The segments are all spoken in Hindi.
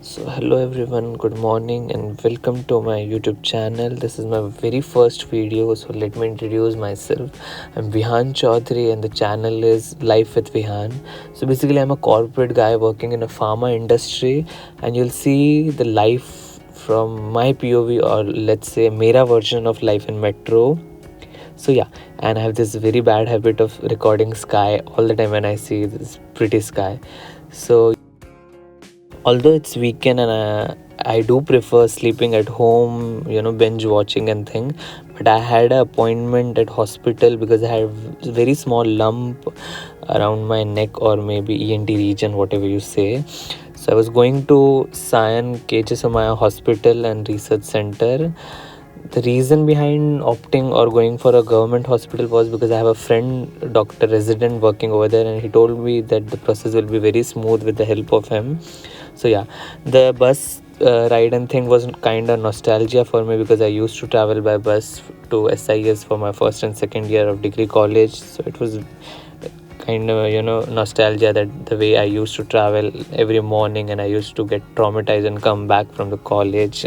So, hello everyone, good morning, and welcome to my YouTube channel. This is my very first video, so let me introduce myself. I'm Vihan Chaudhary, and the channel is Life with Vihan. So, basically, I'm a corporate guy working in a pharma industry, and you'll see the life from my POV, or let's say, Mera version of life in Metro. So, yeah, and I have this very bad habit of recording sky all the time when I see this pretty sky. So, although it's weekend and I do prefer sleeping at home, binge watching and thing, but I had an appointment at hospital because I have a very small lump around my neck, or maybe ENT region, whatever you say. So I was going to Sion KJ Somaya Hospital and Research Center. The reason behind opting or going for a government hospital was because I have a friend, doctor resident, working over there, and he told me that the process will be very smooth with the help of him. So yeah, the bus ride and thing was kind of nostalgia for me because I used to travel by bus to SIS for my first and second year of degree college. So it was kind of nostalgia, that the way I used to travel every morning and I used to get traumatized and come back from the college.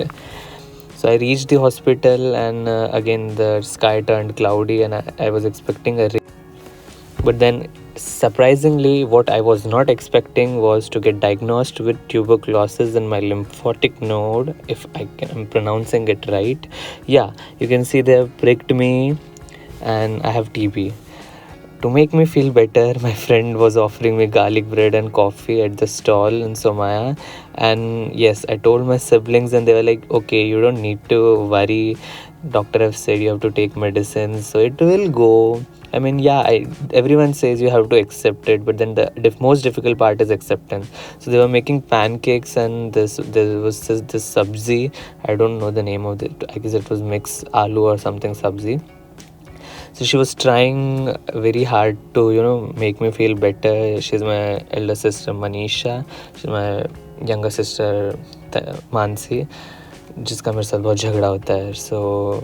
So I reached the hospital, and again the sky turned cloudy, and I was expecting a rain. But then, surprisingly, what I was not expecting was to get diagnosed with tuberculosis in my lymphatic node, if I'm pronouncing it right. Yeah, you can see they have pricked me, and I have TB. To make me feel better, my friend was offering me garlic bread and coffee at the stall in Somaya. And yes, I told my siblings, and they were like, okay, you don't need to worry. Doctor have said you have to take medicines, so it will go. I mean, yeah, everyone says you have to accept it, but then the most difficult part is acceptance. So they were making pancakes, and there was this sabzi. I don't know the name of it. I guess it was mixed aloo or something sabzi. So she was trying very hard to make me feel better. She's my elder sister Manisha, she's my younger sister Mansi, जिसका मेरे साथ बहुत झगड़ा होता है. सो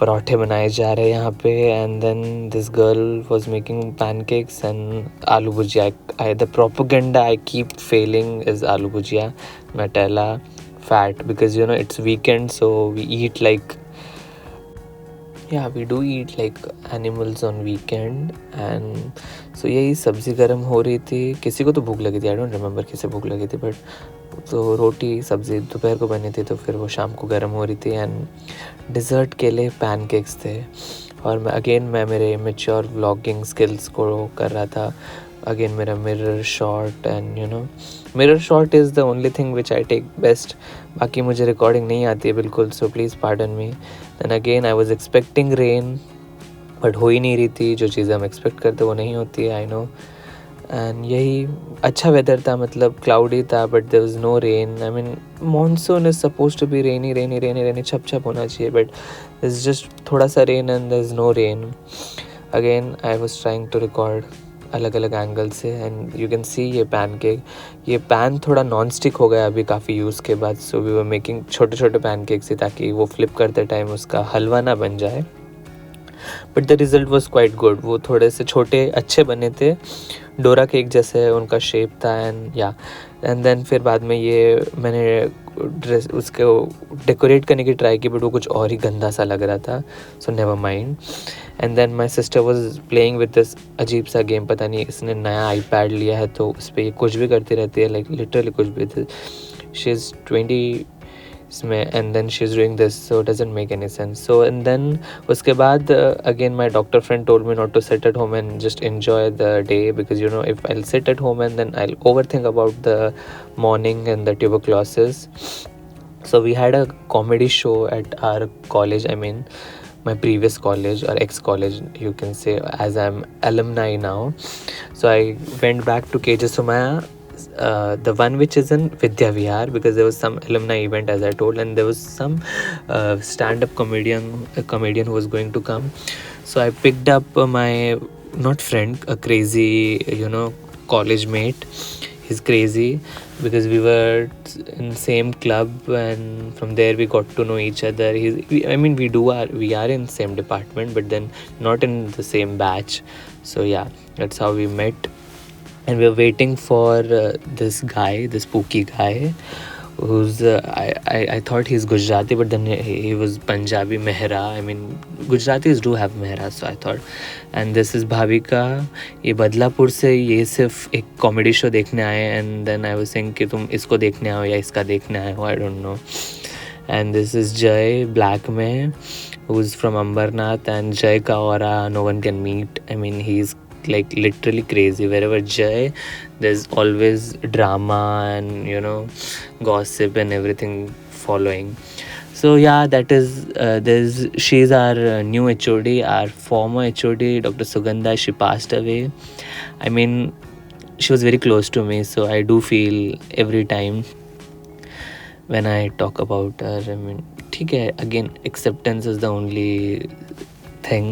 पराठे बनाए जा रहे हैं यहाँ पे, and then this girl was making pancakes and aloo bhujia. The propaganda I keep feeling is aloo bhujia, Nutella, fat, because it's weekend, so we eat like, yeah, we do eat like animals on weekend. And so यही सब्ज़ी गर्म हो रही थी. किसी को तो भूख लगी थी, आई डोंट रिमेंबर किसे भूख लगी थी, बट तो रोटी सब्ज़ी दोपहर को बनी थी, तो फिर वो शाम को गर्म हो रही थी. एंड डिज़र्ट के लिए पैनकेक्स थे. और मैं मेरे मेच्योर व्लॉगिंग स्किल्स को कर रहा था. अगेन मेरा mirror shot, and mirror shot is the only thing which I take best. बाकी मुझे रिकॉर्डिंग नहीं आती है बिल्कुल, so please pardon me. Then again I was expecting rain, but हो ही नहीं रही थी. जो चीज़ें हम एक्सपेक्ट करते वो नहीं होती है, आई नो. एंड यही अच्छा वेदर था, मतलब क्लाउडी था, but there was no rain. I mean monsoon is suppose to be rainy छप छप होना चाहिए, बट इट्स जस्ट थोड़ा सा rain and there is no rain. Again I was trying to record अलग अलग एंगल से, एंड यू कैन सी ये पैन थोड़ा नॉन स्टिक हो गया अभी काफ़ी यूज़ के बाद. सो वी वर मेकिंग छोटे छोटे पैनकेक्स ताकि वो फ्लिप करते टाइम उसका हलवा ना बन जाए. But the result was quite good. वो थोड़े से छोटे अच्छे बने थे, डोरा केक जैसे उनका शेप था. एंड देन फिर बाद में ये मैंने ड्रेस उसको डेकोरेट करने की ट्राई की, बट वो कुछ और ही गंदा सा लग रहा था. So never mind. And then my sister was playing with this अजीब सा गेम. पता नहीं इसने नया आईपैड लिया है, तो उस पर ये कुछ भी करती रहती है, लाइक लिटरली कुछ भी. शी इज़ 20 इसमें, and then she is doing this, so doesn't make any sense. So and then उसके बाद again my doctor friend told me not to sit at home and just enjoy the day, because if I sit at home and then I'll overthink about the morning and the tuberculosis. So we had a comedy show at our college, I mean my previous college or ex-college, you can say, as I'm alumni now. So I went back to KJ Somaya, the one which is in Vidya Vihar, because there was some alumni event, as I told, and there was some stand-up comedian who was going to come. So I picked up my not friend, a crazy college mate. He's crazy because we were in same club, and from there we got to know each other. We are in same department, but then not in the same batch. So yeah, that's how we met. and we were waiting for this guy, this Pookie guy, who's I thought he's Gujarati, but then he was Punjabi, Mehra. I mean, Gujaratis do have Mehra, so I thought. And this is Bhavika. ये बदलापुर से, ये सिर्फ एक कॉमेडी शो देखने आए, and then I was saying कि तुम इसको देखने आओ या इसका देखने आए हो, आई don't no. And this is Jay, black में, who's from Ambernath, and Jay ka aura no one can meet. I mean, he's like literally crazy. Wherever Jay, there's always drama and, you know, gossip and everything following. So yeah, that is she's our new HOD. Our former HOD, Dr. Sugandha, she passed away. I mean, she was very close to me, so I do feel every time when I talk about her. I mean, ठीक है, again, acceptance is the only thing.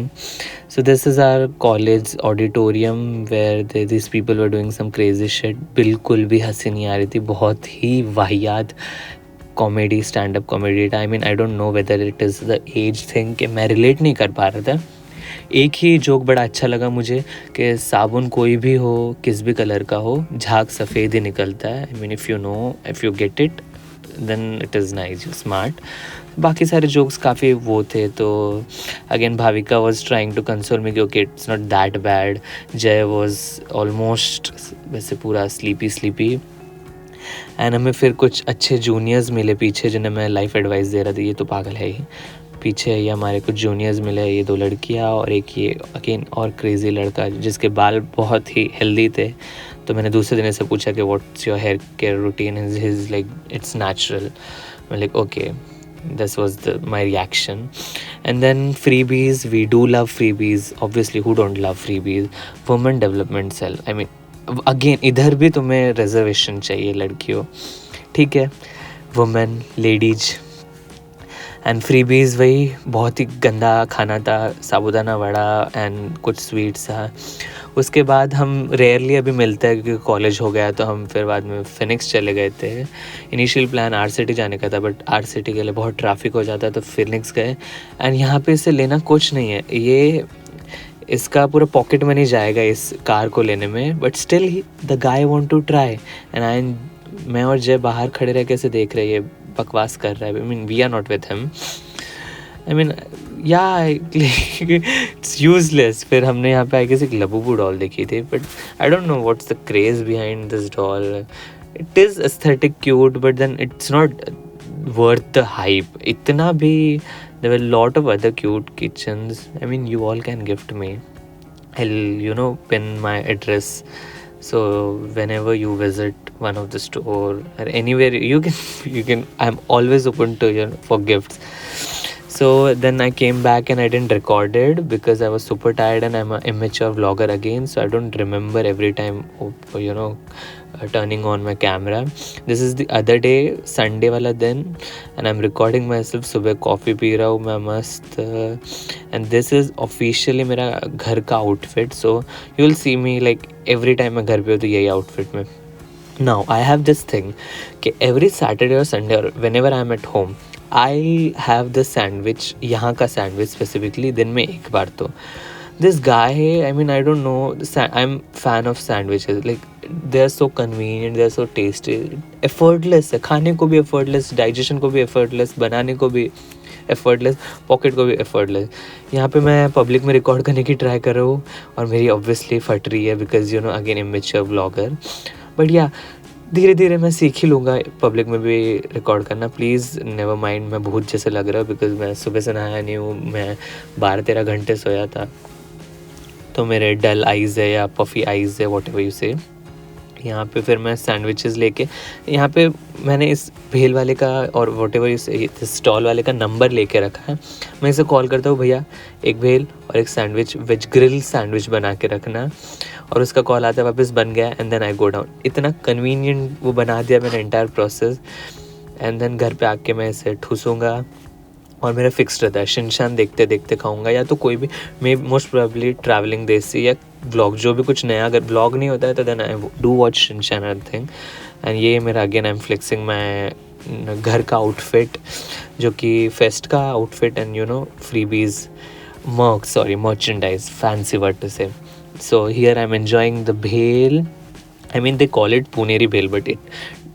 So this is our college auditorium where these people were doing some crazy shit. बिल्कुल भी हंसी नहीं आ रही थी, बहुत ही वाहियात कॉमेडी, स्टैंड अप कॉमेडी था. I mean, I don't know whether it is the age thing कि मैं रिलेट नहीं कर पा रहा था. एक ही जोक बड़ा अच्छा लगा मुझे कि साबुन कोई भी हो, किस भी कलर का हो, झाग सफ़ेद ही निकलता है. I mean, if you get it then it is nice, you're smart. बाकी सारे jokes काफ़ी वो थे. तो again Bhavika was trying to console me कि okay, it's not that bad. Jay was almost वैसे पूरा sleepy. एंड हमें फिर कुछ अच्छे जूनियर्स मिले पीछे, जिन्हें मैं लाइफ एडवाइस दे रहा था, ये तो पागल है ही. पीछे ये हमारे कुछ जूनियर्स मिले, ये 2 लड़कियाँ और एक ये अगेन और क्रेज़ी लड़का जिसके बाल बहुत ही हेल्दी थे. तो मैंने दूसरे दिन से पूछा कि what's your hair care routine. Is like it's natural. मैं like okay, this was my reaction. And then freebies, we do love freebies, obviously, who don't love freebies. Women development cell, I mean again इधर भी तुम्हें रिजर्वेशन चाहिए लड़कियों, ठीक है, वुमेन, लेडीज. एंड फ्रीबीज वही बहुत ही गंदा खाना था, साबुदाना वड़ा एंड कुछ स्वीट्स था. उसके बाद हम रेयरली अभी मिलते हैं क्योंकि कॉलेज हो गया, तो हम फिर बाद में फिनिक्स चले गए थे. इनिशियल प्लान आर सिटी जाने का था, बट आर सिटी के लिए बहुत ट्रैफिक हो जाता, तो फिनिक्स गए. एंड यहाँ पे इसे लेना कुछ नहीं है, ये इसका पूरा पॉकेट मनी जाएगा इस कार को लेने में, but still the guy want to try. And मैं और जय बाहर खड़े रह कैसे देख रहे हैं, बकवास कर रहा है. I mean, we are not with him. I mean, yeah it's useless. फिर हमने यहाँ पे आई गेस एक लबूबू डॉल देखी थी, but I don't know what's the craze behind this doll. It is aesthetic cute, but then it's not worth the hype. इतना भी, there were a lot of other cute kitchens. I mean, you all can gift me. I'll pin my address, so whenever you visit one of the store or anywhere, you can I'm always open to for gifts. So then I came back and I didn't record it because I was super tired and I'm an immature vlogger again, so I don't remember every time turning on my camera. This is the other day, Sunday wala दिन, and I'm recording myself. सुबह कॉफ़ी पी रहा हूँ मैं मस्त, and this is officially मेरा घर का outfit. So you will see me like every time मैं घर पे हूँ तो यही outfit में. Now I have this thing कि every Saturday or Sunday or whenever I'm at home, I have the sandwich, यहाँ का sandwich specifically दिन में एक बार. तो this guy, I mean, I don't know, I'm fan of sandwiches. Like, they're so convenient, they're so tasty, effortless है, खाने को भी effortless, digestion को भी effortless, बनाने को भी effortless, pocket को भी effortless. यहाँ पे मैं public में record करने की try कर रहा हूँ और मेरी obviously फट रही है because again immature vlogger. But yeah, धीरे धीरे मैं सीख ही लूँगा पब्लिक में भी रिकॉर्ड करना. प्लीज़ नेवर माइंड, मैं भूत जैसे लग रहा हूँ बिकॉज मैं सुबह से नहाया नहीं हूँ. मैं 12-13 घंटे सोया था, तो मेरे डल आइज़ है या पफ़ी आइज़ है, वॉट एवर यू से. यहाँ पे फिर मैं सैंडविचेस लेके, यहाँ पे मैंने इस भेल वाले का और वॉट एवर यू से स्टॉल वाले का नंबर लेके रखा है. मैं इसे कॉल करता हूँ, भैया एक भेल और एक सैंडविच, वेज ग्रिल सैंडविच बना के रखना. और उसका कॉल आता है, वापस बन गया, and then I go down. इतना कन्वीनियंट वो बना दिया मैंने एंटायर प्रोसेस. एंड देन घर पे आके मैं इसे ठूसूँगा और मेरा फिक्स रहता है शिनशान देखते देखते खाऊंगा, या तो कोई भी मे मोस्ट प्रोबेबली ट्रैवलिंग देसी या व्लॉग, जो भी कुछ नया. अगर व्लॉग नहीं होता है तो then I do watch Shinchan and thing. And ये मेरा again I am flexing my घर का आउटफिट, जो कि फेस्ट का outfit and freebies merchandise, fancy word to say. So here I'm enjoying the bhel I mean, they call it Puneri bhel, but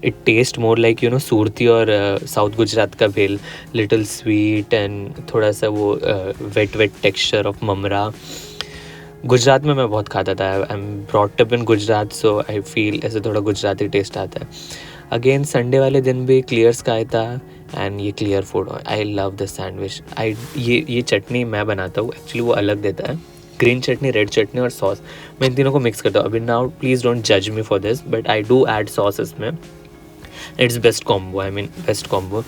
it tastes more like, you know, Surti और साउथ गुजरात का भेल. Little sweet and थोड़ा सा वो wet texture of ममरा. गुजरात में मैं बहुत खाता था. I am brought up in Gujarat, so I feel ऐसे थोड़ा गुजराती टेस्ट आता है. अगेन संडे वाले दिन भी क्लियर स्काई था एंड ये clear food. I love the sandwich. ये चटनी मैं बनाता हूँ एक्चुअली, वो अलग देता है. ग्रीन चटनी, रेड चटनी और सॉस, मैं इन तीनों को मिक्स करता हूँ. अभी नाउ प्लीज़ डोंट जज me for this, but I do add sauce इसमें. It's best combo, I mean best combo.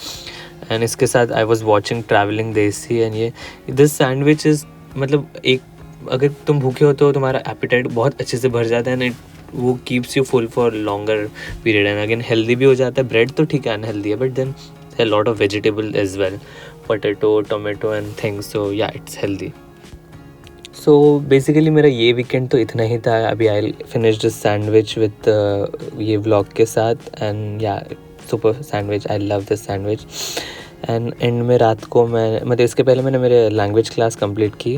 And इसके साथ I was watching travelling Desi and ये दिस सैंडविच इज़, मतलब एक, अगर तुम भूखे हो तो तुम्हारा एपिटाइट बहुत अच्छे से भर जाता है. एंड वो keeps you full for longer period. And again healthy भी हो जाता है. ब्रेड तो ठीक है अनहेल्दी है, but then a lot of vegetable as well, potato, tomato and things, so yeah, it's healthy. So basically मेरा ये वीकेंड तो इतना ही था. अभी I finish this sandwich with ये व्लॉग के साथ. एंड या super sandwich, I love this sandwich. And and में रात को मैं, मतलब इसके पहले मैंने मेरे लैंग्वेज क्लास कंप्लीट की,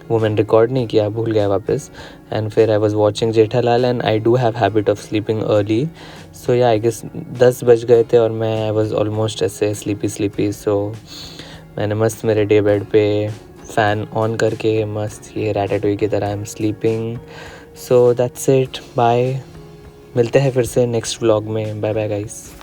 वो मैंने रिकॉर्ड नहीं किया, भूल गया वापस. एंड फिर I was watching Jethalal and I do have habit of sleeping early. So yeah I guess 10 बज गए थे और मैं आई वाज ऑलमोस्ट ऐसे स्लीपी. सो मैंने मस्त मेरे डे बेड पे फ़ैन ऑन करके मस्त ये रैटाटोई की तरह I am sleeping. So that's it, bye. मिलते हैं फिर से नेक्स्ट व्लॉग में. Bye bye guys.